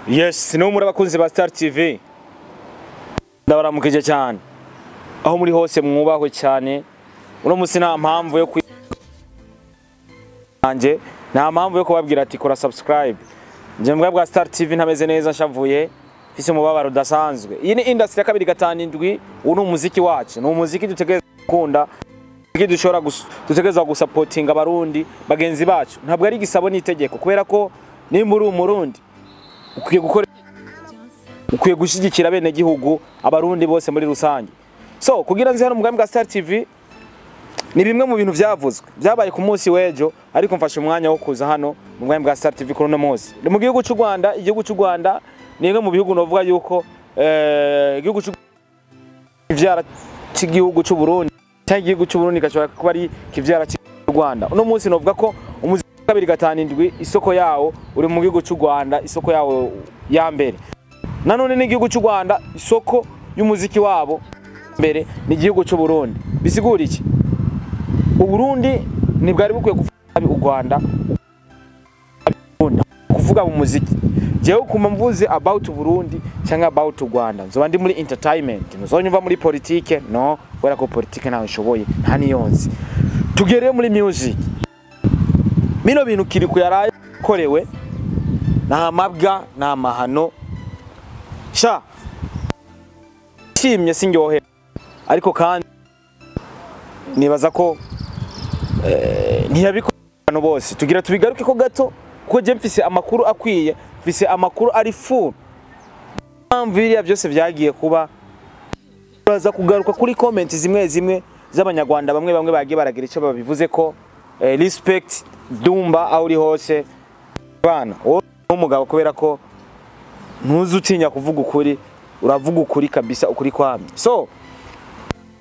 Yes, no muri abakunzi ba Star TV. Ndabaramukije cyane. Aho muri hose mwubahwe cyane. Uno musi nta mpamvu yo kwanje, nta mpamvu yo kubabwira ati kora subscribe. Nje mbwa bwa Star TV ntameze neza nshavuye. Fise umubabaro udasanzwe. Iyi ni industry ya 2 uno umuziki wacu. No umuziki dutegeza gukunda. Dutegeza gusupportinga abarundi bagenzi bacu. Ntabwo ari gisabo n'itegeko kubera ko nimba uri umurundi ukwiye gushyigikira bene gihugu abarundi bose muri rusange. So kugira nzi hano mugambi wa Star TV ni bimwe mu bintu byavuzwe byabaye ku munsi w'ejo, ariko mfashe umwanya wo kuza hano mu mugambi wa Star TV kuri no munsi. Ni mu gihugu cy'u Rwanda. Igihugu cy'u Rwanda ni imwe mu bihugu novuga yuko igihugu cy'ivyara cy'igihugu cy'u Burundi cyangwa igihugu cy'u Burundi gashobora kuba ari kivyara cy'u Rwanda. Uno munsi novuga ko 2 isoko yawo uri mu gihugu cy'u Rwanda, isoko yawo ya mbere. Nanone ni igihugu cy'u Rwanda, isoko y'umuziki wabo mbere ni igihugu cy'u Burundi. Bisigura iki? U Burundi ni bwari bukwiye kuvuga u Rwanda kuvuga mu muziki. Jewe kuma mvuze about Burundi cyangwa about Rwanda, nzoba ndi muri entertainment, nzonyumva muri politique, no wera ko politique ntawe nshoboye, nta niyonzi. Tugere muri music. Mino bintu kiri kuyaraye korewe na mabwa na mahano sha kimye singyohe, ariko kandi nibaza ko ntiyabikano bose. Tugira tubigaruke ko gato ko je mfise amakuru akwiye, mfise amakuru ari full. Amviriya byose byagiye kuba baza kugaruka kuri comment zimwe z'abanyarwanda bamwe bagiye baragira icyo babivuze ko respect Dumba auri hose bana umugabo kubera ko ntuzutinya kuvuga ukuri, uravuga ukuri kabisa, ukuri kwamye. So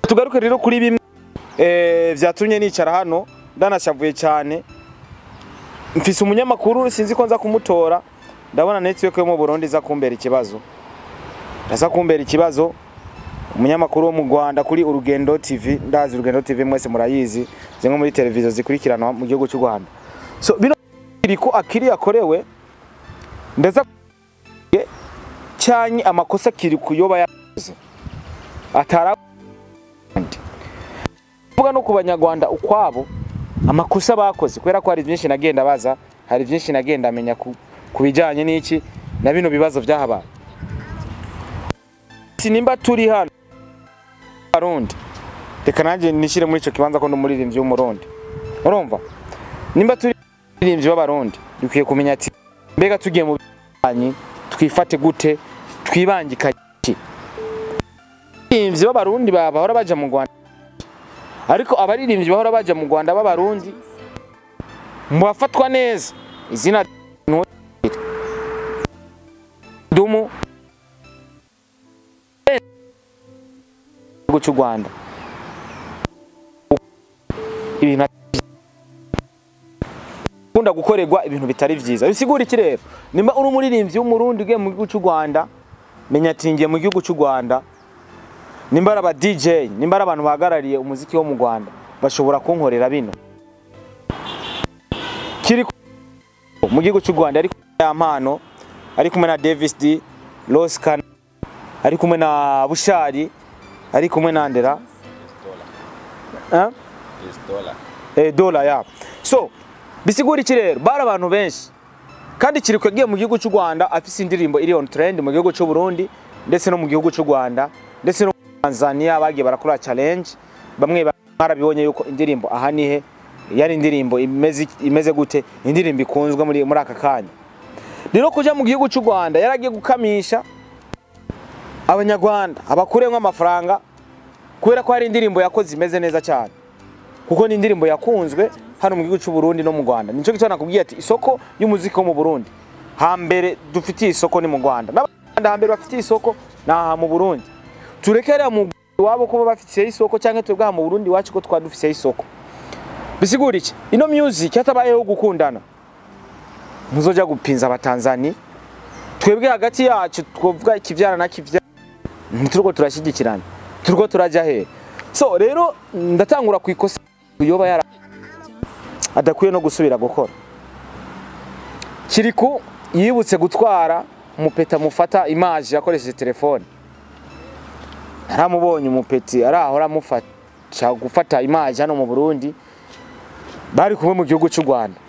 tugaruke rero kuri bimwe vyatumye nicara hano ndanashavuye cyane. Mfise umunyamakuru sinzi ko nza kumutora, ndabona network yo mu Burundi za kumbera ikibazo, umunyamakuru wo mu Rwanda kuri Urugendo TV. Ndazi Urugendo TV mwese murayizi, zimwe muri televiziyo zikurikirana mu gihugu cy'u Rwanda. So bino iriko akiri yakorewe ndeza cyanye amakosa kiri kuyoba yakoze atara vuga no ku banyarwanda ukwabo amakosa bakoze, kubera ko hari byinshi nagenda baza, hari byinshi nagenda amenya kubijanye n'iki na bino bibazo byahabaye. Sinimba turi hano Barundi, reka nanjye nishire muri ico kibanza ko ndumuririmbyi w'umurundi. Urumva nimba turi baririmbyi b'abarundi dukwiye kumenya ati mbega tugiye mu banyi twifate gute, twibangika iki. Baririmbyi b'abarundi bahora baje mu Rwanda, ariko abaririmbyi bahora baje mu Rwanda b'abarundi mubafatwa neza. Izina Dumu cy'u Rwanda ibintu kunda gukorerwa ibintu bitari vyiza. Bisigura iki rero? Nimba uri umuririmbyi w'umurundi ugiye mu gihugu cy'u Rwanda, menya ati ngiye mu gihugu cy'u Rwanda. Nimba aba DJ, nimba abantu bahagarariye umuziki wo mu Rwanda bashobora kunkorera bino kiri mu gihugu cy'u Rwanda. Ariko ya mpano ari kumwe na Davis D, Loscan, ari kumwe na Bushari, ari kumwe na Ndera $1 ya. So bisigura iki rero? Bara abantu benshi kandi kiri kwagiye mu gihugu cy'u Rwanda afise indirimbo iri on trend mu gihugu cy'u Burundi ndetse no mu gihugu cy'u Rwanda ndetse no Tanzania bagiye barakora challenge. Bamwe barabibonye yuko indirimbo ahanihe yari indirimbo imeze gute, indirimbo ikunzwe muri aka kanya. Rero kuja mu gihugu cy'u Rwanda yaragiye gukamisha abanyarwanda abakurenwa amafaranga kubera ko hari indirimbo yakoze imeze neza cyane, kuko ni indirimbo yakunzwe hano mu gihugu cy'u Burundi no mu Rwanda. Nico gitona nakubwiye ati isoko y'umuziki wo mu Burundi hambere dufitiye isoko ni mu Rwanda, n'abandi hambere bafitiye isoko na mu Burundi. Turekera mu wabo ko bafitiye isoko cyangwa twebwe mu Burundi wacu ko twadufitiye isoko. Bisigura iki? Ino music hatabayeho gukundana muzoja gupinza abatanzani, twebwe hagati yacu twovuga ikivyara na kivyara nituruko turashigikirana, turuko turaja he. So rero ndatangura kwikosa kuyoba yara adakwiye no gusubira gukora. Kiriku yibutse gutwara umupeta mufata image yakoresheje telefone. Naramubonye umupeti arahora mufata gufata image hano mu Burundi bari kumwe mu gihugu cy'u Rwanda.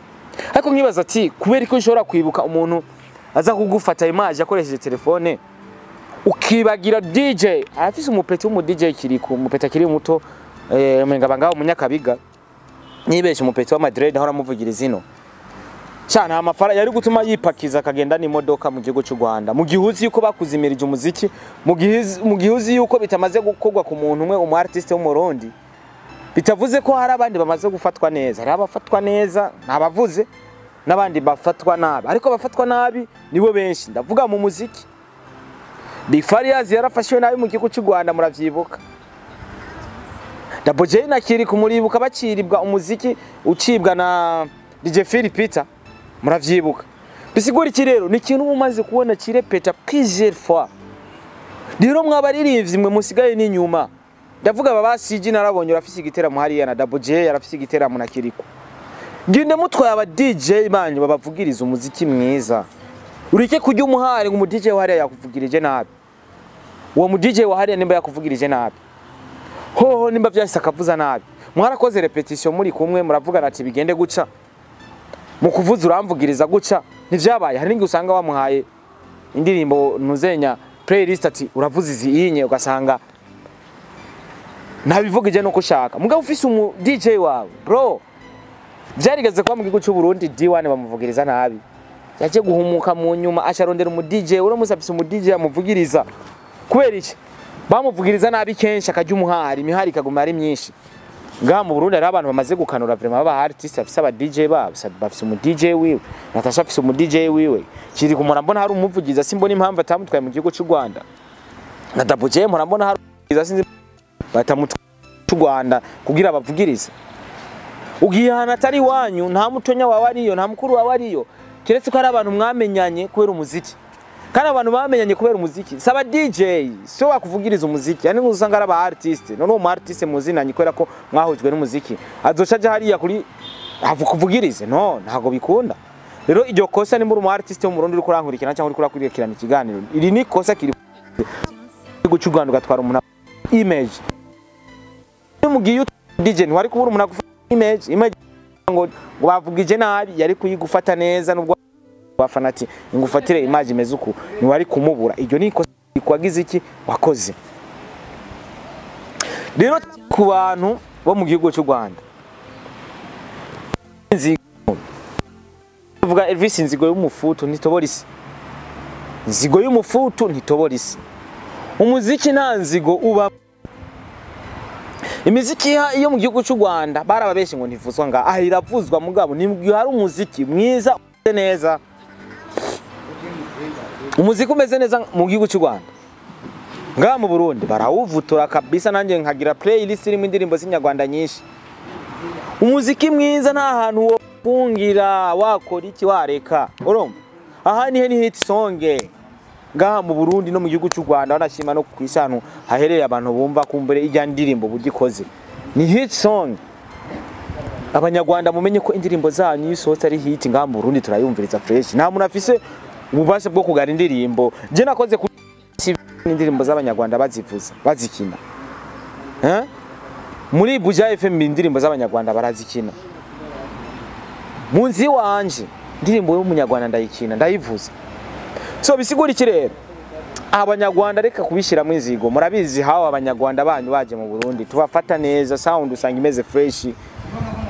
Ariko nkibaza ati kubera ko nshobora kwibuka umuntu aza kugufata image akoresheje telefone ukibagira DJ afise umupeti w'umu DJ kiriku umupeta kiri muto mwenga ngaho umunyakabiga nibeshe umupeti wa Madrid ahora muvugira izino cyane amafara yari gutuma yipakiza akagenda n'imodoka mu gihugu cy'u Rwanda mu gihuzi yuko bakuzimirije umuziki mu gihuzi yuko bitamaze gukorwa ku muntu umwe umu artiste w'umurundi bitavuze ko hari abandi bamaze gufatwa neza hari abafatwa neza nabavuze nabandi bafatwa nabi ariko bafatwa nabi nibo benshi ndavuga mu muziki Bifarias yarafashwe nabi mu gihugu cy'u Rwanda muravyibuka Double J nakiri kumuribuka baciribwa umuziki ucibwa na DJ Philipita muravyibuka bisigura iki rero ni ikintu mumaze kubona kirepeta plusieurs fois rero mwabaririmbyi mwe musigaye n'inyuma ndavuga babasiji narabonye urafise igiteramo hariya na Double J yarafise igiteramo nakiriko nginde mutwaye aba DJ banyu babavugiriza umuziki mwiza urike kujya umuhari ngo DJ wahariya yakuvugirije nabi uwo mu DJ wahariya nimba yakuvugirije nabi hoho nimba vyahise akavuza nabi mwarakoze repetition muri kumwe muravugana ati bigende guca mu kuvuza uramvugiriza guca ntivyabaye hari ningi usanga wamuhaye indirimbo ntuzenya playlist ati uravuza izinye ugasanga ntabivugije no kushaka mugabo ufise umu DJ wawe bro byarigeze kwa mu gihugu cy'u Burundi D1 bamuvugiriza nabi yaje guhumuka mu nyuma asharondera umu DJ uramusabise umu DJ amuvugiriza kubera iki bamuvugiriza nabi kenshi akajya umuhari imihari kaguma ari myinshi ngaha mu Burundi ari abantu bamaze gukanura vraiment aba artiste afise aba DJ babo bafise umu DJ wiwe Natasha afise umu DJ wiwe kiri ku murambona hari umuvugiza simbona impamvu atamutwaye mu gihugu cy'u Rwanda na Double J murambona hari umuvugiza sinzi batamutwaye cy'u Rwanda kugira abavugirize ugihana atari wanyu nta mutonya wawe ariyo nta mukuru wawe ariyo kiretse ko ari abantu mwamenyanye kubera umuziki kandi abantu bamenyanye kubera umuziki saba DJ so bakuvugiriza umuziki yani uzanga ari aba artiste none uwo artiste muzinanye kwera ko mwahujwe n'umuziki azoca aje hariya kuri kuvugirize no ntago bikunda rero iryo kosa ni muri umu artiste wo mu Burundi uri kurankurikirana cyangwa uri kurakurikirana ikiganiro iri ni kosa kiri guca u Rwanda ugatwara umuntu image mugiye DJ ntwari kubura umuntu agufata image ngo bavugije nabi yari kuyigufata neza nubwo bafanati ingufatire image imeze uko ni wari kumubura iryo ni ikosa kwagize iki wakoze rero ku bantu bo mu gihugu cy'u Rwanda vuga Elvis inzigo y'umufutu ntitoborisi inzigo y'umufutu ntitoborisi umuziki nta nzigo uba imiziki iyo mu gihugu cy'u Rwanda barababeshe ngo ntivuzwa nga iravuzwa mugabo ni hari umuziki mwiza neza umuziki umeze neza mu gihugu cy'u Rwanda ngaha mu Burundi barawuvutura kabisa nanjye nkagira playlist irimo indirimbo z'inyarwanda nyinshi umuziki mwiza nta hantu wo kungira wakora iki wareka urumva aha ni hit song ngaha mu Burundi no mu gihugu cy'u Rwanda banashima no kwisanu hahereye abantu bumva kumbere ijya ndirimbo budikoze ni hit song abanyarwanda mumenye ko indirimbo zanyu yisohotse ari hit ngaha mu Burundi turayumviriza fresh nta muntu afise ububasha bwo kugara indirimbo je nakoze ku indirimbo z'abanyarwanda bazivuza bazikina muri Buja FM indirimbo z'abanyarwanda barazikina munzi wanje indirimbo y'umunyarwanda ndayikina ndayivuza so bisigura iki rero abanyarwanda reka kubishira mu inzigo murabizi hawo abanyarwanda banyu baje mu Burundi tubafata neza sound usanga imeze fresh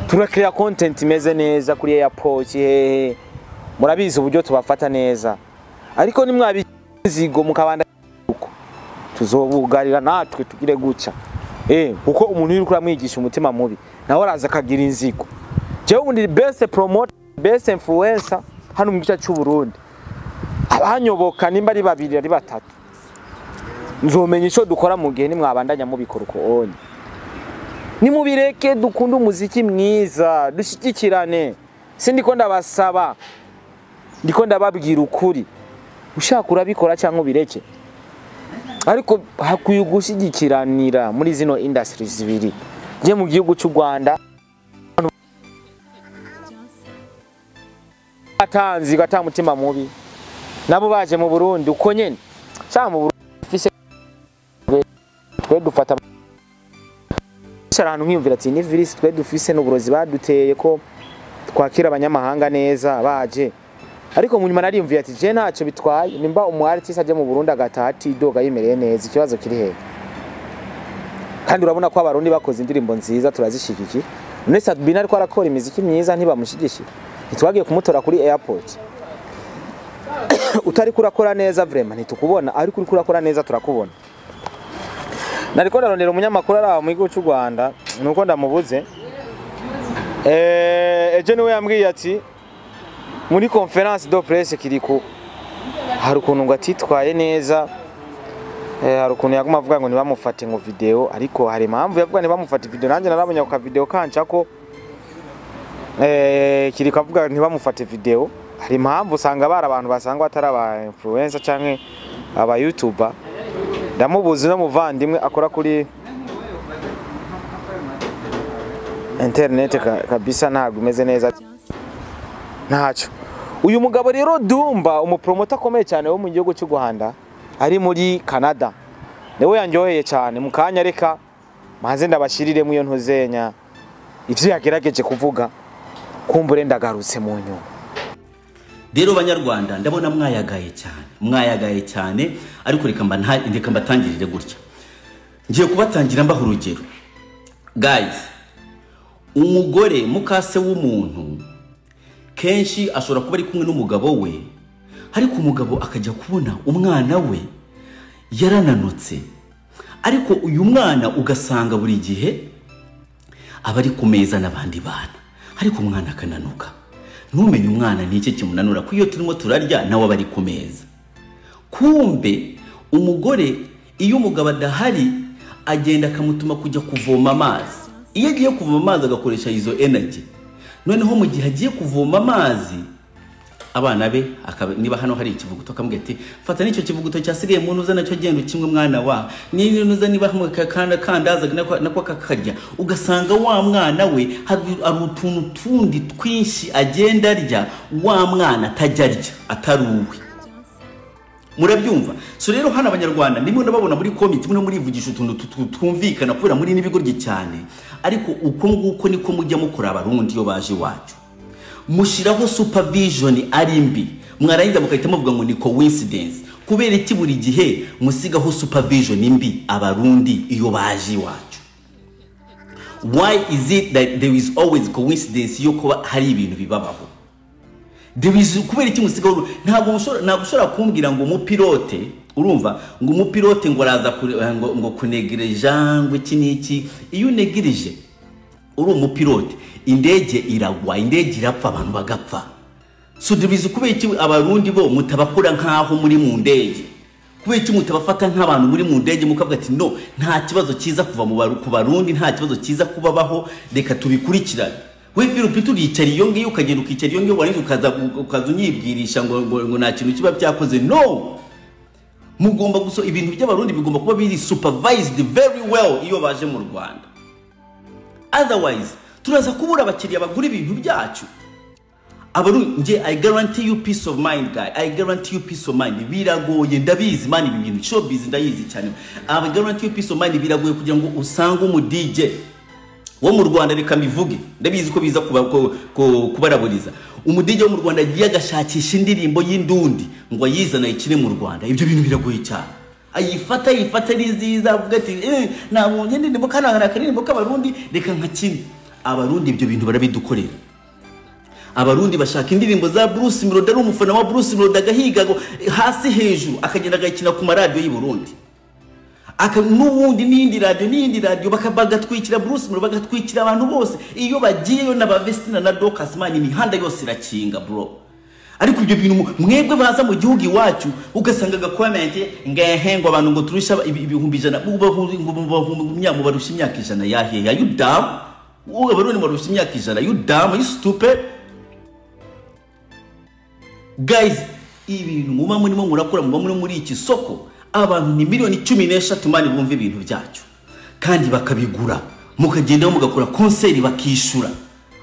turakira content imeze neza kuri airport hehe murabizi uburyo tubafata neza ariko nimwabizigo mukabanda uko tuzobugarira natwe tugire guca uko umuntu uri kuramwigisha umutima mubi nawe araza kagira inzigo jewe undi best promoter best influencer hano mu gice cy'u Burundi abanyoboka nimba ari babiri ari batatu nzomenya ico dukora mu gihe nimwabandanya mubikora uko onye nimubireke dukunda umuziki mwiza dushikikirane sindiko ndabasaba ndiko ndababwira ukuri ushaka urabikora cyangwa ubireke ariko hakwiye gushigikiranira muri zino industries zibiri je mu gihugu cy'u Rwanda atanzi gata mutima mubi nabo baje mu Burundi uko nyene cyangwa mu Burundi fise twe dufata cyaranu nkiyumvira ati ni virus twe dufise n'uburozi baduteye ko twakira abanyamahanga neza baje ariko mu nyuma nariyumviye ati je ntacyo bitwaye nimba umu artist aje mu Burundi agatati doga yimereye neza ikibazo kiri he kandi urabona ko abarundi bakoze indirimbo nziza turazishikiki none Sadbina ariko arakora imiziki myiza ntibamushigishije ntitwagiye kumutora kuri airport utari kurakora neza vraiment ntitukubona ariko uri kurakora neza turakubona nariko narondera umunyamakuru ari mu gihugu cy'u Rwanda nuko ndamubuze eje niwe yambwiye ati muri conference de presse kiriko hari ukuntu ngo atitwaye neza hari ukuntu yaguma avuga ngo nibamufate ngo video ariko hari impamvu yavuga nibamufate video nanjye narabonye ku video kanca ko kiriko avuga nibamufate video hari impamvu usanga bari abantu basangwa atari aba influencer canke aba YouTuber ndamubuze no muvandimwe akora kuri internet kabisa ntabwo imeze neza ntacyo uyu mugabo rero Dumba umupromoter akomeye cyane wo mu gihugu cy'u Rwanda ari muri Canada newe yanjoheye cyane mukanya reka maze ndabashirire mu yo ntuzenya ivyo yagerageje kuvuga kumbure ndagarutse mu nyuma rero banyarwanda ndabona mwayagaye cyane ariko reka mbatangirire gutya ngiye kubatangira mbaho urugero guys umugore mukase w'umuntu kenshi ashobora kuba ari kumwe n'umugabo we ariko umugabo akajya kubona umwana we yarananutse ariko uyu mwana ugasanga buri gihe aba ari ku meza n'abandi bana ariko umwana akananuka ntumenye umwana n'iki kimunanura ko iyo turimo turarya nawe aba ari ku meza kumbe umugore iyo umugabo adahari agenda akamutuma kujya kuvoma amazi iyo agiye kuvoma amazi agakoresha izo energy noneho mu gihe agiye kuvoma amazi abana be niba hano hari ikivuguto akamubwira ati fata n'icyo kivuguto cyasigaye mu ntuza nacyo genda kimwe mwana wa ni nuza niba hamwe kandaza nako kakarya ugasanga wa mwana we hari utuntu tundi twinshi agenda arya wa mwana atajya arya atari uwe murabyumva so rero hano abanyarwanda ndimo ndababona muri comment mwe muri ivugisha utuntu twumvikana kubera muri n'ibigoryi cyane ariko uko nguko niko mujya mukora abarundi yo baje wacu mushiraho supervision ari mbi mwarahinda mukahita muvuga ngo ni coincidence kubera iki buri gihe musigaho supervision mbi abarundi iyo baje wacu why is it that there is always coincidence yo kuba hari ibintu bibabaho there is kubera iki musigaho ntabwo ushobora kumbwira ngo umupilote urumva ngo umupilote ngo araza ngo kunegereja ngo iki niki iyo unegereje uri umupilote indege iragwa indege irapfa abantu bagapfa so dibize kubera iki abarundi bo mutabakura nkaho muri mu ndege kubera iki mutabafata nk'abantu muri mu ndege mukavuga ati no nta kibazo kiza kuva mu ku barundi nta kibazo kiza kubabaho reka tubikurikirane we Philip turicara iyo ngiyo ukagenda ukicara iyo ngiyo warinze ukaza unyibwirisha ngo nta kintu kiba byakoze no mugomba guso ibintu by'abarundi bigomba kuba biri supervised very well iyo baje mu Rwanda otherwise turaza kubura abakiriya bagura ibintu byacu abarundi I guarantee you peace of mind guy I guarantee you peace of mind biragoye ndabizi mani ibi bintu showbiz ndayizi cyane I guarantee you peace of mind biragoye kugira ngo usange umu DJ wo mu Rwanda reka mivuge ndabizi ko biza kubaraburiza umu DJ wo mu Rwanda agiye agashakisha indirimbo y'indundi ngo ayizana ikine mu Rwanda ibyo bintu biragoye cyane ayifata niziza avuga ati nabonye ndimo kana karirimbo k'abarundi reka nkakine abarundi ibyo bintu barabidukorera abarundi bashaka indirimbo za Bruce Melody ari umufana wa Bruce Melody agahiga hasi hejuru akagenda agakina ku maradiyo y'u Burundi n'ubundi n'indi radio bakabagatwikira Bruce Melody bagatwikira abantu bose iyo bagiyeyo n'abavestina na Dorcas man imihanda yose irakinga bro ariko ibyo bintu mwebwe baza mu gihugu iwacu ugasanga gakomenti ngehengwa abantu ngo turusha ibihumbi 100 ngo barusha imyaka 100 yahe ya you dumb abarundi barusha imyaka 100 you dumb you stupid guys ibintu muba murimo murakora muba muri iki soko abantu ni miliyoni 13 mani bumva ibintu byacu kandi bakabigura mukagenda mugakora concert bakishura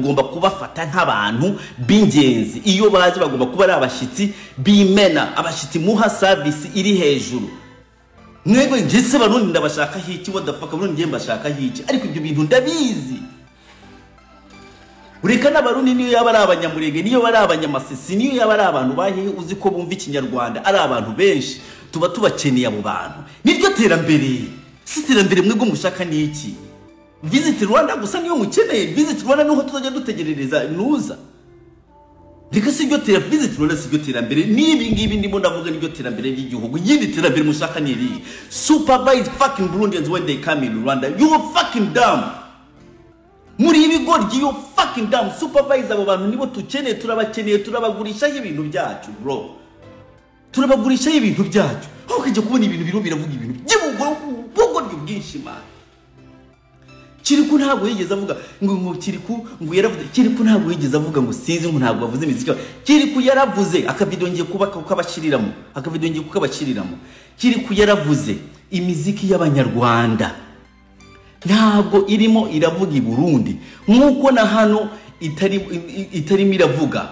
mugomba kubafata nk'abantu b'ingenzi. Iyo baje bagomba kuba ari abashitsi bimena, abashitsi muha service iri hejuru. Mwebwe ngese barundi ndabashaka hiki, what the fuck, barundi ngiye mbashaka hiki, ariko ibyo bintu ndabizi. Ureka n'abarundi niyo yaba ari abanyamurenge, niyo bari abanyamasisi, niyo yaba ari abantu bahe uzi ko bumva ikinyarwanda, ari abantu benshi tuba tubakeneye abo bantu. Niryo terambere. Si terambere mwebwe mushaka niki? Visit Rwanda gusa niyo mukeneye. Visit Rwanda nuko tuzajya dutegerereza nuza. Reka si byo Visit Rwanda si byo terambere. Nibi ngibi ndimo ndavuga nibyo terambere ry'igihugu. Yindi terambere mushaka ni iri. Supervise fucking Burundians when they come in Rwanda. You are fucking dumb. Muri ibigoryi you fucking dumb. Supervise abo bantu nibo tukeneye, turabakeneye, turabagurisha ibintu byacu bro. Turabagurisha ibintu byacu. Aho kujya kubona ibintu biro biravuga ibintu by'ubugoryi bwinshi man. Kiriku ntabwo yigeze avuga ngo Kiriku ngo yaravuze. Kiriku ntabwo yigeze avuga ngo sinzi ngo ntabwo avuze imiziki. Kiriku yaravuze akavideo ngiye kubaka ukabashiriramo. Akavideo ngiye kukabashiriramo. Kiriku yaravuze imiziki y'abanyarwanda ntabwo irimo iravuga i Burundi nkuko na hano itari miravuga.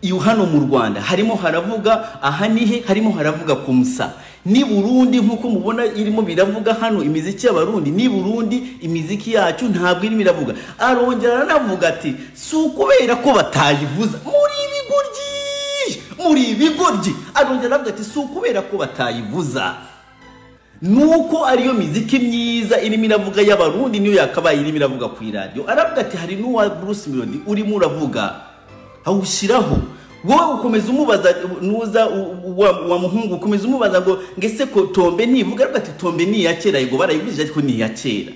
Iyo hano mu Rwanda harimo haravuga ahanihe, harimo haravuga kumsa. Ni Burundi nkuko mubona irimo biravuga hano imiziki y'abarundi, ni Burundi imiziki yacu ntabwo irimo iravuga. Arongera navuga ati sukubera ko batayivuza muri ibigoryi. Arongera navuga ati sukubera ko batayivuza nuko ariyo miziki myiza irimo iravuga y'abarundi niyo yakabaye irimo iravuga ku radio. Aravuga ati hari n'uwa Bruce Melody urimo uravuga awushiraho. Wowe ukomeza umubaza nuza wa muhungu, ukomeza umubaza ngo ngese ko Tombe ntivuga. Aravuga ati Tombe ni ya kera, yego barayivuje ariko ni ya kera.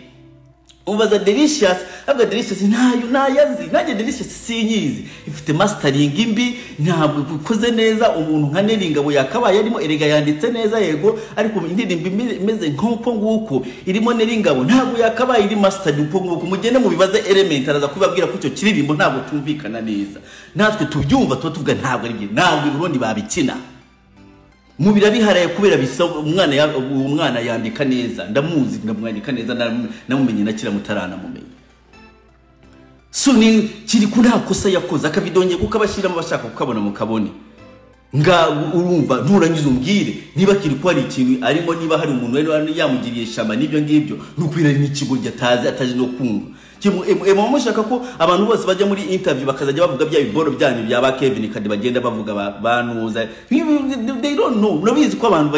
Ubaza Delicious, avuga Delicious ntayo nayazi, nanjye Delicious sinyizi, ifite mastering imbi, ntabwo ikoze neza. Umuntu nka Neringabo yakabaye arimo erega yanditse neza yego, ariko indirimbo imeze nk'uko nguko irimo Neringabo ntabwo yakabaye iri mastered uko nguko. Mugende mu bibaze Element araza kubabwira ko icyo kiririmbo ntabwo tumvikana neza. Natwe tubyumva tuvuga ntabwo ari byo, ntabwo Burundi babikina. Mubira biharaye kubera bisa umwana yandika neza, ndamuzi ndamwandika neza, namumenye nakira mutarana mumenye. So ni Kiriku nta kosa yakoze, akavidonye kuko abashiramo bashaka kukabona mukabone. Nga urumva nturangiza umbwire niba Kiriku ari ikintu arimo, niba hari umuntu wari yamugiriye shama nibyo ngibyo, nukwira ari n'ikigo ataje no kumva. Emo mushaka ko abantu bose bajya muri interview bakazajya bavuga bya biboro byanyu bya ba Kevin kandi bagenda bavuga banuza. They don't know. Murabizi ko abantu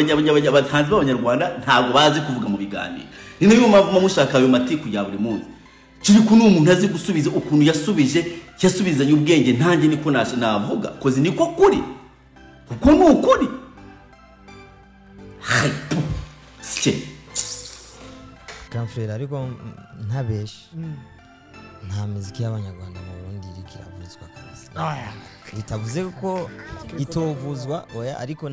batanzi b'abanyarwanda ntago bazi kuvuga mu biganiro. Ni nayo mpamvu mushaka ayo matiku ya buri munsi. Kiriku n'umuntu azi gusubiza ukuntu yasubizanye ubwenge. Ntange niko navuga kozi niko kuri. Kuko ni ukuri. Hai. Sike. Kamfrera ariko ntabeshi. Nta muziki y'abanyarwanda mu Burundi iri kiravuzwa kabisa. Itavuze ko itovuzwa oya, ariko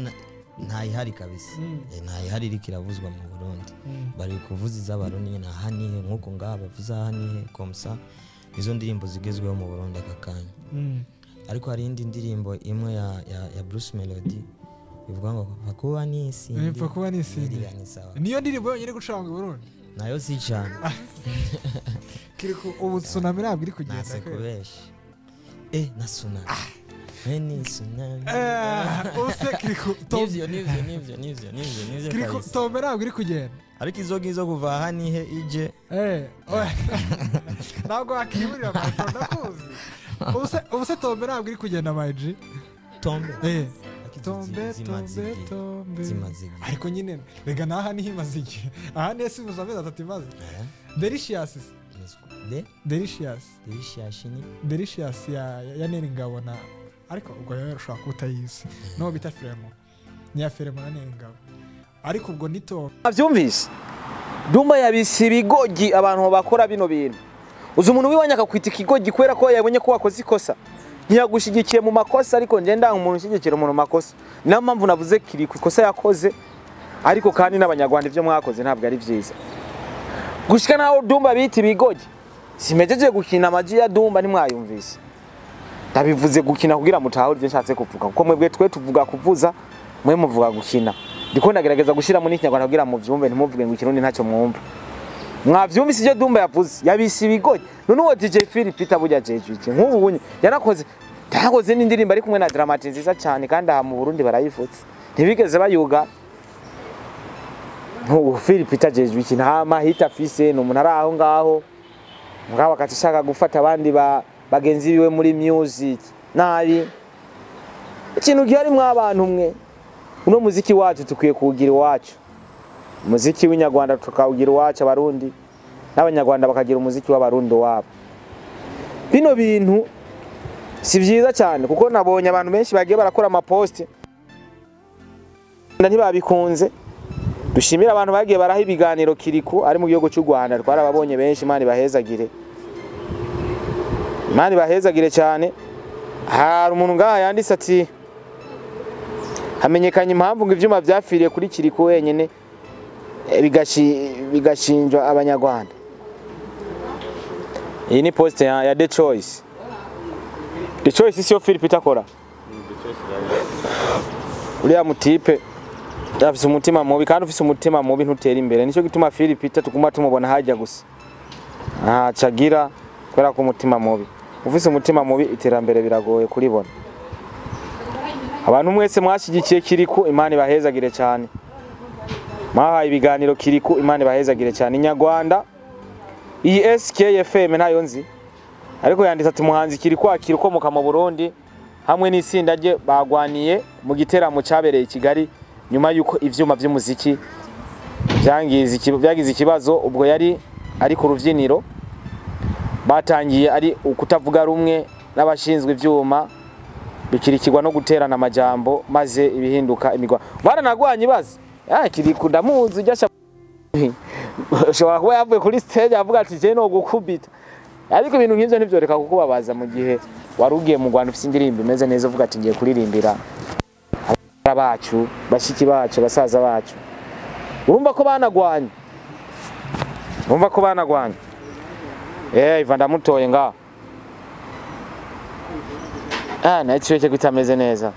ntayihari kabisa. Ntayihari iri kiravuzwa mu Burundi. Bari kuvuza iz'abarundi na hanihe nkuko ngaba bavuza hanihe komsa. Izo ndirimbo zigezweho mu Burundi akakanya. Ariko hari indi ndirimbo imwe ya Bruce Melody ivuga ngo pakuba n'isi. Pakuba n'isi. Niyo ndirimbo yonyine gucanga mu Burundi. Nayo si cyane. Kiriku ubu tsunami ntabwo iri kugenda. Nase kubeshi. Na tsunami. Ni tsunami. Use Kiriku nivyo. Kiriku Tombe ntabwo iri kugenda. Ariko izo ngizo kuva hanihe ije. Ntabwo akibura amatonda kuzi. Ubuse Tombe ntabwo iri kugenda maji. Tombe. Tombe. Ariko nyine rega naha niho imaze igihe. Aha nese ubuze amezi 3 imaze. Delicious. Delicious ya Neringabo na ariko ubwo yari ushaka kutayizi. No bita Fremo. niya Feremana Nengabo ariko ubwo nito avyumvise Dumba yabise ibigogi abantu bakora bino bintu uzi umuntu wiwanya akakwita ikigogi kwera ko yabonye ko wakoze ikosa ntiyagushigikiye mu makosa ariko nje ndanga umuntu ushigikira umuntu makosa niyo mpamvu navuze kiri ku ikosa yakoze ariko kandi n'abanyarwanda ivyo mwakoze ntabwo ari vyiza gushika naho Dumba biti ibigogi simejeje gukina amaji ya Dumba ntimwayumvise ndabivuze gukina kugira mutahure ivyo nshatse kuvuga kuko mwebwe twe tuvuga kuvuza mwe muvuga gukina ndiko ndagerageza gushira mu n'ikinyarwanda kugira mu vyumve ntimuvuge ngo ikirundi ntacyo mwumva mwavyumvise ivyo Dumba yavuze yabise ibigogi none uwo DJ Philip Peter burya jeje nk'ubu bunye yarakoze n'indirimbo ari kumwe na Dramati nziza cyane kandi aha mu Burundi barayifutse ntibigeze bayuga nk'ubu Philip Peter jeje iki nta mahita afise n'umuntu ari aho ngaho ngaba katishaka gufata abandi bagenzi biwe muri music nabi ikintu gihari mw'abantu mwe uno muziki wacu tukwiye kugira iwacu umuziki w'inyarwanda tukawugira iwacu abarundi n'abanyarwanda bakagira umuziki w'abarundi wabo bino bintu si vyiza cyane kuko nabonye abantu benshi bagiye barakora amapost ntibabikunze dushimira abantu bagiye baraha ibiganiro kiriku ari mu gihugu cy'u Rwanda twarababonye benshi Imana bahezagire cyane hari umuntu ngaha yanditse ati hamenyekanye impamvu ngo ivyuma vyafiriye kuri kiriku wenyene bigashinjwa abanyarwanda iyi ni post ya The Choice siyo Philip Peter akora uriya mutipe afise umutima mubi kandi ufise umutima mubi ntutera imbere nico gituma Philip Peter tuguma tumubona hajya gusa cagira kwera ku umutima mubi ufise umutima mubi iterambere biragoye kuribona abantu mwese mwashigikiye kiriku Imana ibahezagire cyane mahaye ibiganiro kiriku Imana ibahezagire cyane Inyarwanda iyi SKFM ntayo nzi ariko yanditse ati muhanzi kiriku akirikomoka mu Burundi hamwe n'isinda rye bagwaniye mu giteramo cyabereye i Kigali nyuma yuko ivyuma by'umuziki byagize ikibazo ubwo yari ari ku ruvyiniro batangiye ari ukutavuga rumwe n'abashinzwe ivyuma bikirikirwa no guterana amajambo maze ibihinduka imigwa baranagwanye bazi kiriku ndamuzi ujyasha shobora kuba yavuye kuri stage avuga ati je no gukubita ariko ibintu nk'ivyo ntivyoreka kukubabaza mu gihe warugiye mu Rwanda ufite indirimbo imeze neza uvuga ati ngiye kuririmbira abacu bashiki bacu basaza bacu urumva ko banagwanye Ivan ndamutoye nga network gutameze neza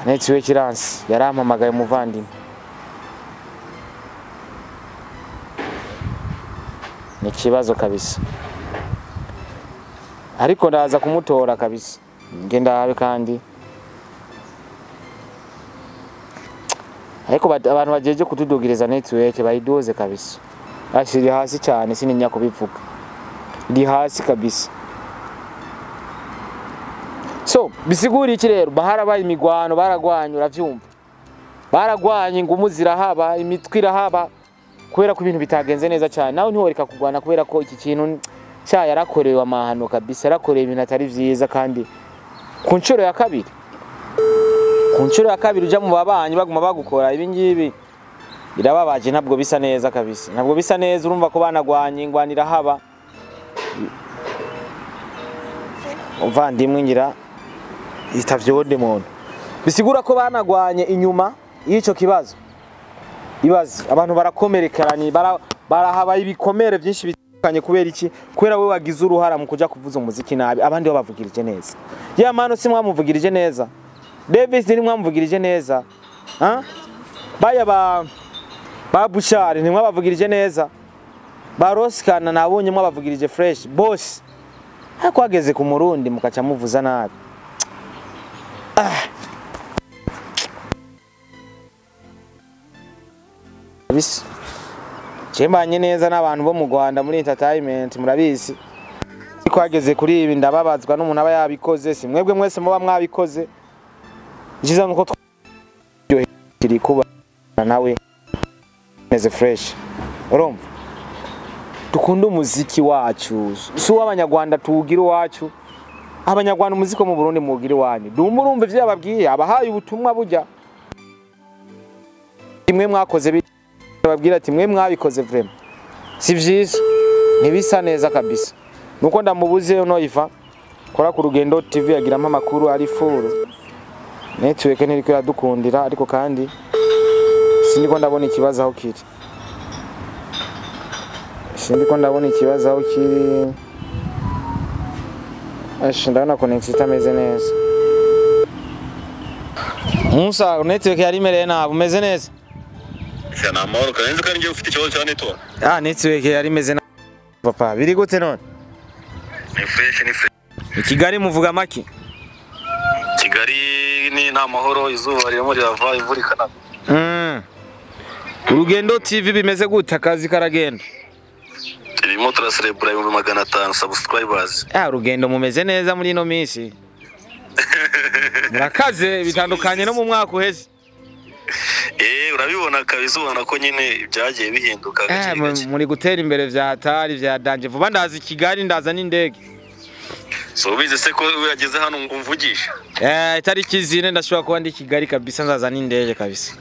network iransi yarampamagaye umuvandimwe ni kibazo kabisa ariko ndaza kumutora kabisa ngenda habe kandi ariko abantu bajeje kutudugiriza network bayidoze kabisa ashiri hasi cyane sininya kubivuga ndi hasi kabisa so bisigura iki rero baharabaye imigwano baragwanye uravyumva baragwanye ngumu zirahaba imitwe irahaba kubera ko ibintu bitagenze neza cyane nawe ntiworeka kugwana kubera ko iki kintu cya yarakorewe amahano kabisa yarakorewe ibintu atari vyiza kandi ku nshuro ya kabiri uja mu babanyi baguma bagukora ibi ngibi birababaje ntabwo bisa neza kabisa ntabwo bisa neza urumva ko banagwanye ingwanira haba uvandimwe ngira itavyode muntu bisigura ko banagwanye inyuma y'ico kibazo ibaze abantu barakomerekeranye barahabaye ibikomere byinshi bitandukanye kubera iki kubera we wagize uruhara mu kuja kuvuza umuziki nabi abandi babavugirije neza ya mano si mwamuvugirije neza Davis ni mwamuvugirije neza baya ba Bushari ni mwabavugirije neza ba Roskana nabonye mwabavugirije fresh boss hakwageze ku Murundi mukaca muvuza nabi bis Chembanye neza n'abantu bo mu Rwanda muri entertainment murabizi kwageze kuri ibi ndababazwa n'umuntu aba yabikoze si mwebwe mwese muba mwabikoze jiza nuko kiri kuba nawe meze fresh urumva dukunda umuziki wacu si w'abanyarwanda tuwugira wacu abanyarwanda umuziko mu Burundi mugira wanyu dumba urumva ivyo yababwiye abahaye ubutumwa burya imwe mwakoze babwira ati mwe mwabikoze vraiment si vyiza ntibisa neza kabisa nuko ndamubuze no iva kora ku Rugendo TV yagira amakuru ari furu network ntiriko iradukundira ariko kandi sindiko ndabona ikibazo aho kiri ndabona connection itameze neza Musa network yari mereye nabi umeze neza cyane amahoro kandi kandi ngiye ufite ikibazo cya network network yari meze nabi papa biri gute none ni fresh Kigali muvuga maki Kigali ni nta mahoro izuba ririmo rirava imvura ikana Urugendo TV bimeze gute akazi karagenda turimo turacelebra 500 subscribers Urugendo mumeze neza muri ino minsi murakaze bitandukanye no mu mwaka uheze urabibona kabisa ubona ko nyine byagiye bihinduka muri gutera imbere vya hatari vya danje vuba ndaza Kigali ndaza n'indege so bize se ko yageze hano ngo mvugisha itariki zine ndashobora kuba ndi Kigali kabisa nzaza n'indege kabisa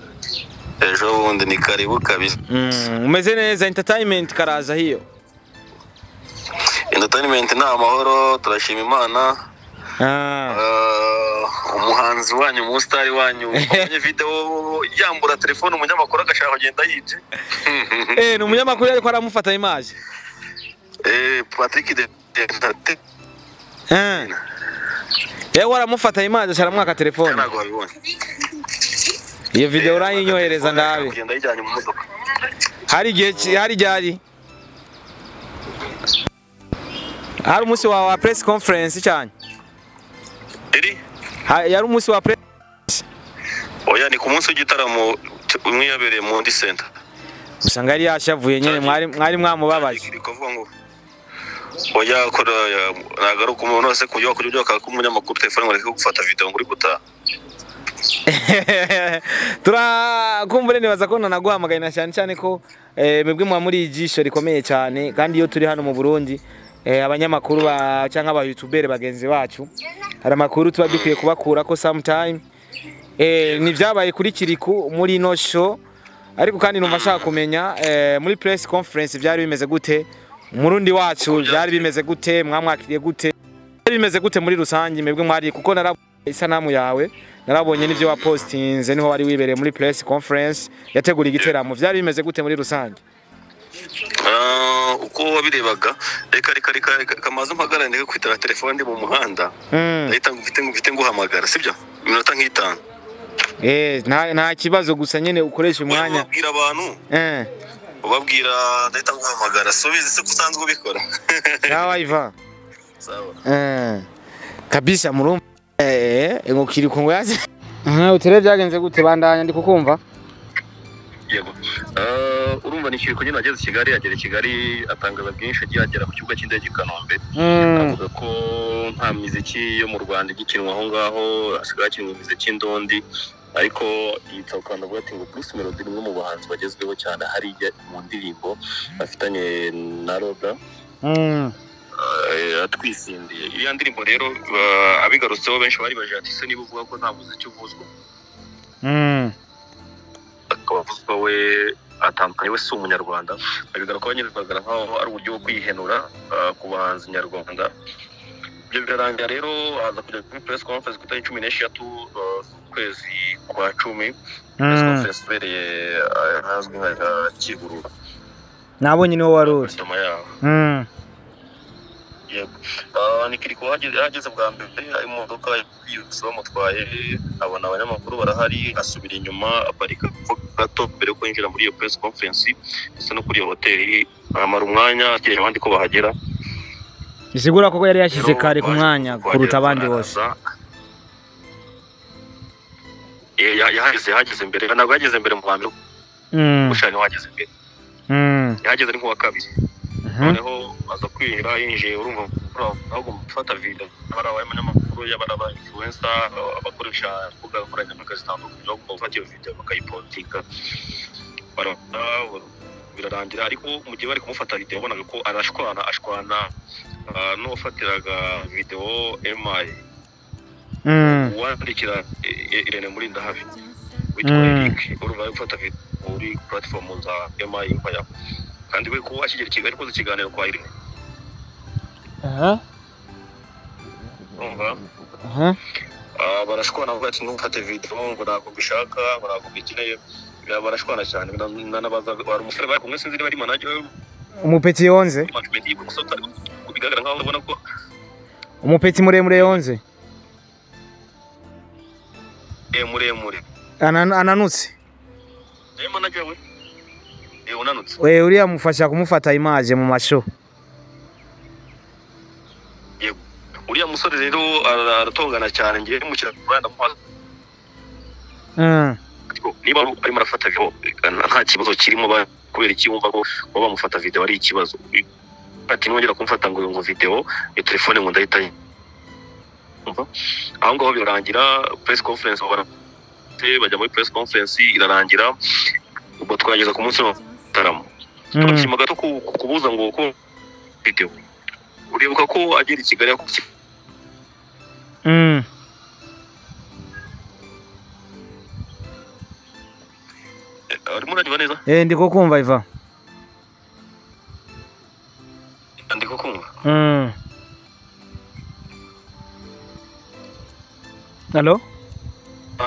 ejo bundi ni karibu kabisa umeze neza entertainment karaza hiyo entertainment na amahoro turashima Imana umuhanzi wanyu umustar wanyu umenye video yambura telefone umunyamakuru agashaka kugenda yije ni umunyamakuru ariko aramufata image Patrick de waramufata image asharamwaka telefone ntago wabibonye iyo video urayinyohereza ndabe kugenda yijyanye mu modoka hari ryari hari umunsi wa press conference cyane yari umunsi wa press oya ni ku munsi w'igitaramo umwe yabereye mu ndi center usanga yari yashavuye nyene mwari mwamubabaje kuvuga ngo oya kora nagaruka umuntu wese kujya kumunyamakuru telefone ngo gufata video nguri gutaha turakumbure nibaza ko nanaguhamagaye na cyane ko mwebwe mwa muri ijisho rikomeye cyane kandi iyo turi hano mu Burundi abanyamakuru cyangwa aba YouTuber bagenzi bacu hari amakuru tuba dukwiye kubakura ko sometime ni byabaye kuri Kiriku muri no show ariko kandi numva shaka kumenya muri press conference byari bimeze gute umurundi wacu byari bimeze gute mwamwakiriye gute bimeze gute muri rusangi mwebwe mwari kuko isanamu yawe narabonye n'ivyo wa postinze niho wari wibereye muri press conference yategura igiteramo byari bimeze gute muri rusangi uko wabirebaga reka kamaze mpagarane ko kwitara telefone ndi mu muhanda ndahita ngufite nguhamagara sibyo iminota nk'itanu nta kibazo gusa nyene ukoresha umwanya ubabwira abantu ubabwira ndahita nguhamagara subize se kusanzwe ubikora sawa Iva sawa kabisa murumva ngukiri ko ngoyaze utere byagenze gute bandanya ndi kukumva yego urumva ni Kiriku nyine ageze Kigali yagera Kigali atangaza bwinshi agera ku kibuga cy'indege Kanombe avuga ko nta muziki yo mu Rwanda igikinwa aho ngaho asigaye akinwa imiziki y'indondi ariko yitsaukana avuga ati ngo Bruce Melody ni umwe mu bahanzi bagezweho cyane hariya mu ndirimbo afitanye na Roda atwisindiye iriya ndirimbo rero abigarutseho benshi bari baje ati se niba uvuga ko nta muziki uvuzwa akabavuzwa we atandukanye we si umunyarwanda bigaragara ko abanyarwanda nkaho ari uburyo bwo kwihenura ku bahanzi nyarwanda ibyo birarangira rero haza kujya kuri press conference ku itariki 16 z'ukwezi kwa 10 press conference ibereye ahazwi nka Kigurura nabonye niho waruri ni Kiriku hageze bwa mbere imodoka yose bamutwaye abona abanyamakuru barahari asubira inyuma aparika gato mbere yo kwinjira muri iyo press conference ndetse no kuri iyo hoteli amara umwanya ategereje abandi ko bahagera bisigura ko yari yashyize kare ku mwanya kuruta abandi bose yahageze mbere ntabwo yageze mbere mu bantu gushanya wageze mbere yahageze ari nk'uwa kabiri noneho aza kwinjira yinjiye urumva ahubwo gufata video abari abanyamakuru y'abaraba influencer abakoresha imbuga nkoranyambaga zitandukanye bagomba gufata iyo video bakayipostinga birarangira ariko mu gihe bari kumufata video bonaga ko ashwana n'uwafatiraga video MI wandikira Irene Murinda hafi witwa Eric uruva gufata video muri platform za MI Empire kandi we ko akigera Kigali koze ikiganiro kwa Irene barashwana bavuga ati ntufate video ngo ntabwo bishaka ngo ntabwo bikeneye barashwana cyane nanabaza bari umusore bari kumwe sinzi bari manager umupeti yonze bigaragara nkaho ubona ko umupeti muremure yonze muremure ananutse manager we unanutse we uriya mufasha kumufata image mu masho uriya musore rero aratongana cyane ngiye mu Rwanda niba arimo arafata video nta kibazo kirimo kubera iki wumva ko bamufata video ari ikibazo ati nongera kumfata ngo video ya telefone ngo ndahita aho ngaho birangira press conference bajya muri press conference irarangira ubwo twageza ku munsi w'Tarama turashima gato kubuza ngo ko video uribuka ko agera i Kigali arimo uranyumva neza ndiko kumva Iva ndiko kumva Hello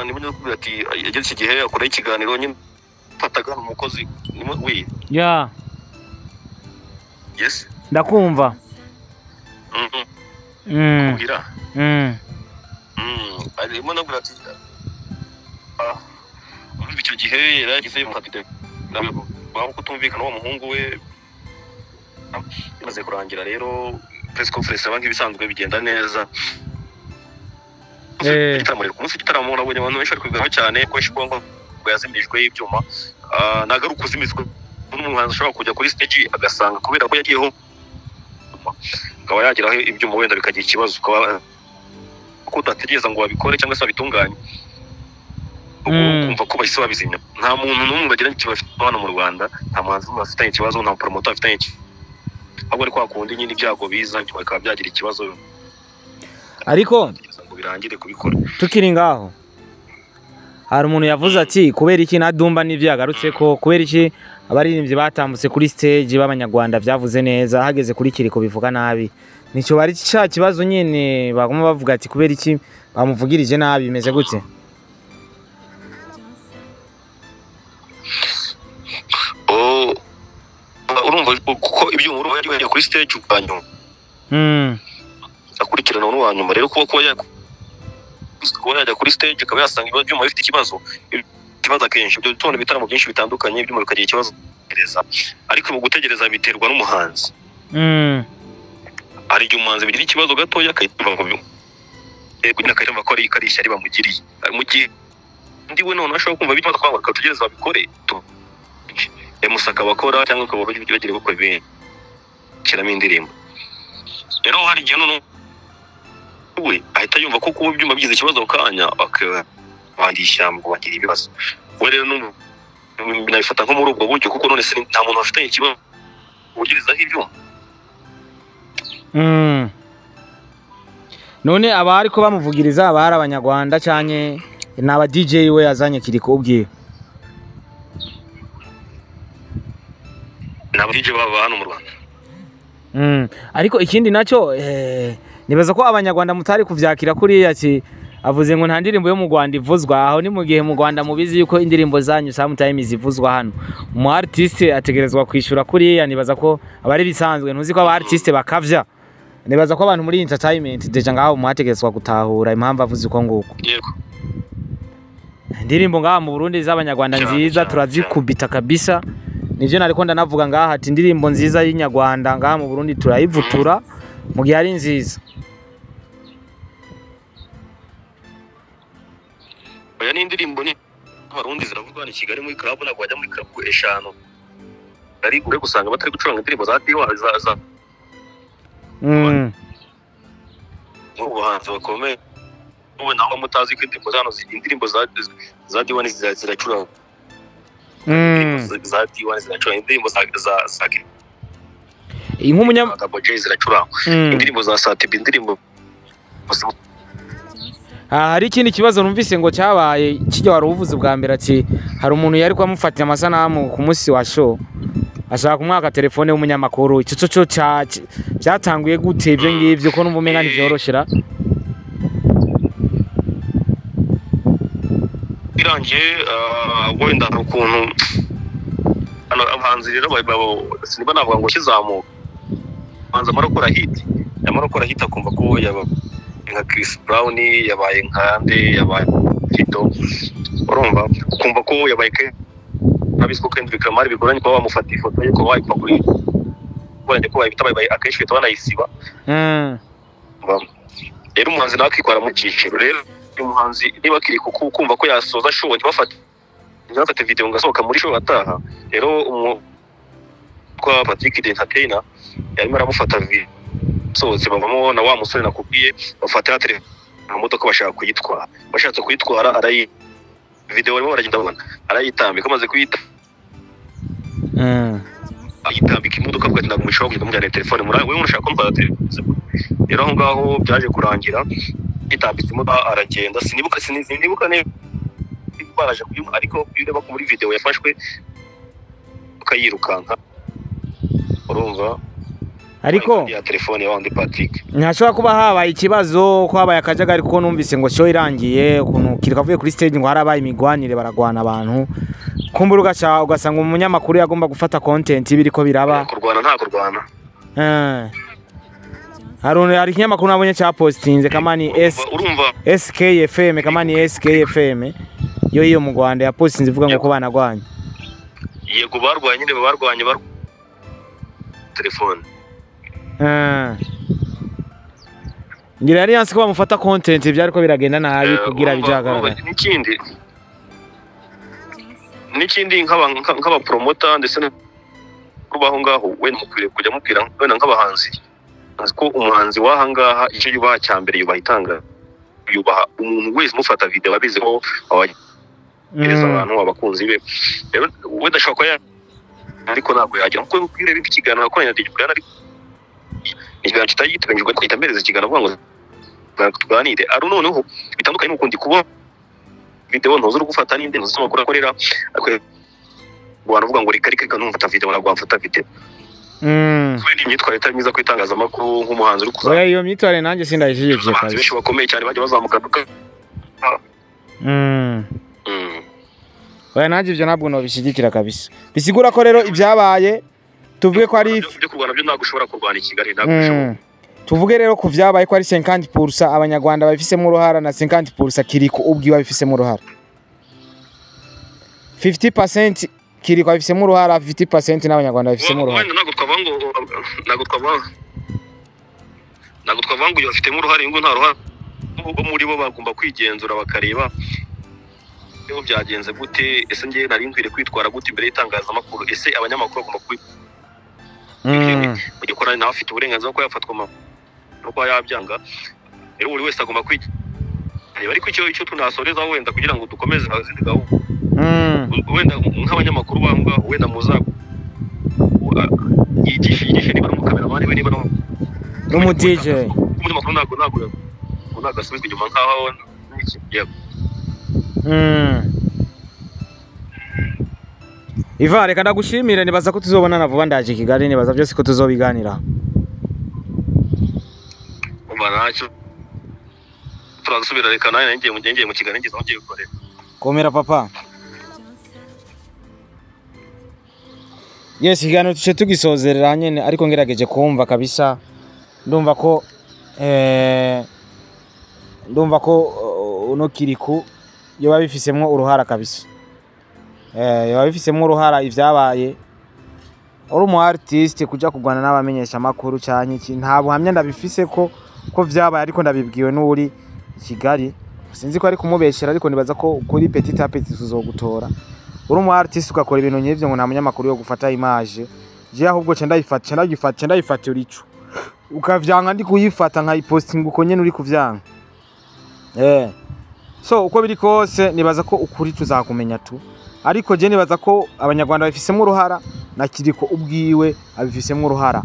niba nakubwira ati yageze iki gihe akora ikiganiro nyine fataga umukozi we yes ndakumva kugira arimo nakubwira ati muri icyo gihe yaragize umufite baho kutumvikana uwo muhungu we maze kurangira rero press conference abangi bisanzwe bigenda neza igitaramo ku munsi gitaramo nabonye abantu benshi kwigaho cyane ko shibongo yazimirijwe ibyuma nagaruka uzimizwe n'umuhanzi ashobora kujya kuri stage agasanga kubera ko yagiyeho akaba yagiraho ibyuma wenda bikagira ikibazo ukaba kudategereza ngo babikore cyangwa se babitunganye kumva ko bahise babizimya nta muntu n'umwe bagira ikibazo hano mu Rwanda nta muhanzi bafitanye ikibazo nta promoter afitanye ahubwo ari kwa kundi nyine ibyago biza bikaba byagira ikibazo ariko birangire kubikora tukiri ngaho hari umuntu yavuze ati kubera iki nadumba n'ivyagarutse ko kubera iki abaririmbyi batambutse kuri stage b'abanyarwanda byavuze neza hageze kuri kiriko bivuga nabi nico bari cya kibazo nyene bagoma bavuga ati kubera iki bamuvugirije nabi bimeze gute urumva kuko ibyo muri bari kuri stage ukanyo akurikirana n'uwanyuma rero kuko yajya kuri stage akaba yasanga ibyo byuma bifite ikibazo akenshi ibyo tubona ibitaramo byinshi bitandukanye byuma bikagira ikibazo ariko mu gutegereza biterwa n'umuhanzi hari igihe umuhanzi bigira ikibazo gatoya akayitumva ngo kugira akayitumva ko ari ikarisha ari bamugiriye mu gihe ndi we none ashobora kumva bituma twanga tugereza babikore musaka bakora cyangwa ukaba bagire gukora ibintu kiramo indirimbo rero hari igihe none we ahita yumva ko kuba ibyuma bigize ikibazo kanya akabandisha ngo bagira ibibazo we rero nabifata nko muri ubwo buryo kuko none se nta muntu afitanye ikibazo ugirizaho ibyuma none aba ariko bamuvugiriza aba ari abanyarwanda cyane n'aba DJ we yazanye kiriko ubwiye n'aba DJ baba hano mu Rwanda ariko ikindi nacyo nibaza ko abanyarwanda mutari kuvyakira kuri ati avuze ngo nta ndirimbo yo mu Rwanda ivuzwa aho ni mu gihe mu Rwanda mubizi yuko indirimbo zanyu sometimes ivuzwa hano umu artiste ategerezwa kwishura kuri nibaza ko abari bisanzwe ntuzi ko aba artiste bakavya nibaza ko abantu muri entertainment deja ngaho muhategerezwa gutahura impamvu avuze uko nguko yego indirimbo ngaha mu Burundi z'abanyarwanda nziza turazikubita kabisa nivyo nariko ndanavuga ngaha ati indirimbo nziza y'inyarwanda ngaha mu Burundi turayivutura mu gihe ari nziza oya ni indirimbo ni abarundi ziravugwa ni Kigali muri club nagwa bajya muri club 5 ari ure gusanga batari gucuranga indirimbo za Diwa za ubuhanzi bakomeye ubu naho mutazi ko indirimbo zano indirimbo za Diwa ni ziracuranga za Diwa ziracuranga indirimbo za Double J ziracuranga indirimbo za Satibi indirimbo hari ikindi kibazo numvise ngo cyabaye kijya wari uvuze bwa mbere ati hari umuntu yari kwamufatiye amasanamu ku munsi wa show ashaka kumwaka telefone y'umunyamakuru icyo cyo cyatanguye gute ibyo ngibyo ko numva umenga ntibyoroshera irangiye wenda ukuntu abahanzi rero sinba navuga ngo kizamuka banza marakora hit akumva ko yaba nka Chris Brown yabaye nkande yabaye Tito urumva ukumva ko yabaye nabisiko Kendrick Lamar bigoranye ko bamufata ifoto ye ko wayipa kuri kubanje ko bayitabaye akenshi banayisiba rero umuhanzi nakwikora mu cyiciro rero umuhanzi niba kiri kumva ko yasoza show ntibafate video ngasohoka muri show ataha rero kwa Patrick the Entertainer yarimo aramufata video sohotse bavamo na wa musore nakubwiye bafata telefone mu modoka bashaka kuyitwara bashatse kuyitwara video barimo baragenda babona arayitambika amaze kuyita ayitambika imodoka bwatenda gumishaho kugenda mujyana telefone muri wewe unashaka kumva telefone rero aho ngaho byaje kurangira itambitse imodoka aragenda sinibuka ne baje kuyuma ariko bireba ko muri video yafashwe ukayirukanka urumva ariko ya telefone ya wandi Patrick ntashobora kuba habaye ikibazo ko habaye akajagari ko numvise ngo show irangiye ukuntu kirikavuye kuri stage ngo harabaye imigwanire baragwana abantu kumbura ugasanga umunyamakuru yagomba gufata content biriko biraba kurwana nta kurwana hari ikinyamakuru nabonye cya postinze kamani SKFM kamani SKFM yo mu Rwanda ya postinze ivuga ngo ko banagwanye yego barwanye telefone ngira yari yanse ko bamufata content byariko biragenda nabi kugira bijagaragara n'ikindi nk'aba promoter ndetse n'ubaho ngaho we mukwiriye kujya mubwira wenda nk'abahanzi ko umuhanzi wahangaha icyo yubaha cyambere yubaha itanga yubaha umuntu wese mufata video babizeho abagereza abantu abakunzi be rero we dashaka ariko ntabwo yajya kuko kwireba ikiganiro ko yandije kuri ariko ikiganiro kitayiteganyijwe ko itambereza ikiganiro vuga ngo tuganire ari noneho bitandukanye n'ukundi kuba video ntozo gufata n'indi ntozo makuru akorera baravuga ngo reka numfata video nagwa mfata video kweli imyitwarire itari myiza kwitangaza amakuru nk'umuhanzi uri kuza iyo myitwarire nanjye sindayishigikiye kandi benshi bakomeye cyane baje bazamuka oya nanjye ibyo ntabwo no bishigikira kabisa bisigura ko rero ibyabaye tuvuge ko ari byo kurwana byo nagushobora kurwana i Kigali nagushobora tuvuge rero ku vyabaye ko ari 50% abanyarwanda babifisemo uruhara na 50% kiriko ubwiwe babifisemo uruhara 50% kiriko babifisemo uruhara 50% n'abanyarwanda babifisemo uruhara ntabwo twavango iyo bafitemo uruhara ingo nta ruhara ubwo muri bo bagomba kwigenzura bakareba iyo byagenze gute ese ngiye nari nkwiriye kwitwara gute imbere y'itangazamakuru ese abanyamakuru bagomba mu gikorana nawe afite uburenganzira ko yafatwa nuko yabyanga rero buri wese agomba kwiga ariko icyo tunasoreza wenda kugira ngo dukomeze hazindigaho wenda nk'abanyamakuru banga wenda muza yigisha niba mu kameramani we niba no mu DJ umunyamakuru ntabwo nagasubizwa inyuma nkaho yego Iva reka ndagushimire nibaza ko tuzobonana vuba ndaje Kigali nibaza byose ko tuzobiganira umaracho turasubira reka naye ngiye mu Kigali ngize ngiye gukorera komera papa Yes igano tuce tugisozerera nyene ariko ngerageje kumva kabisa ndumva ko uno Kiriku yo babifisemo uruhara kabisa yabifisemo uruhara ivyabaye uri umu artist kuja kugwana n'abamenyesha makuru cyane iki nta buhamya ndabifise ko vyabaye ariko ndabibwiwe n'uri Kigali sinzi ko ari kumubeshera ariko nibaza ko kuri petit à petit tuzogutora uri umu artist ugakora ibintu nyivyo ngo nta munyamakuru yo gufata image je ahubwo ndayifata urico ukavyanga ndi kuyifata nkayiposting uko nyene uri kuvyanga so uko biri kose nibaza ko ukuri tuzakumenya tu ariko je nibaza ko abanyarwanda babifisemo uruhara na Kiriko ubwiwe abifisemo uruhara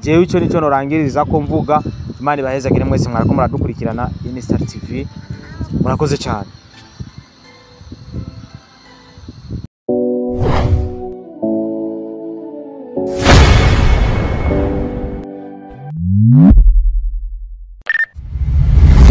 jewe ico nico norangiriza ko mvuga. Imana ibahezagire mwese mwarako muradukurikirana ini Star TV, murakoze cyane.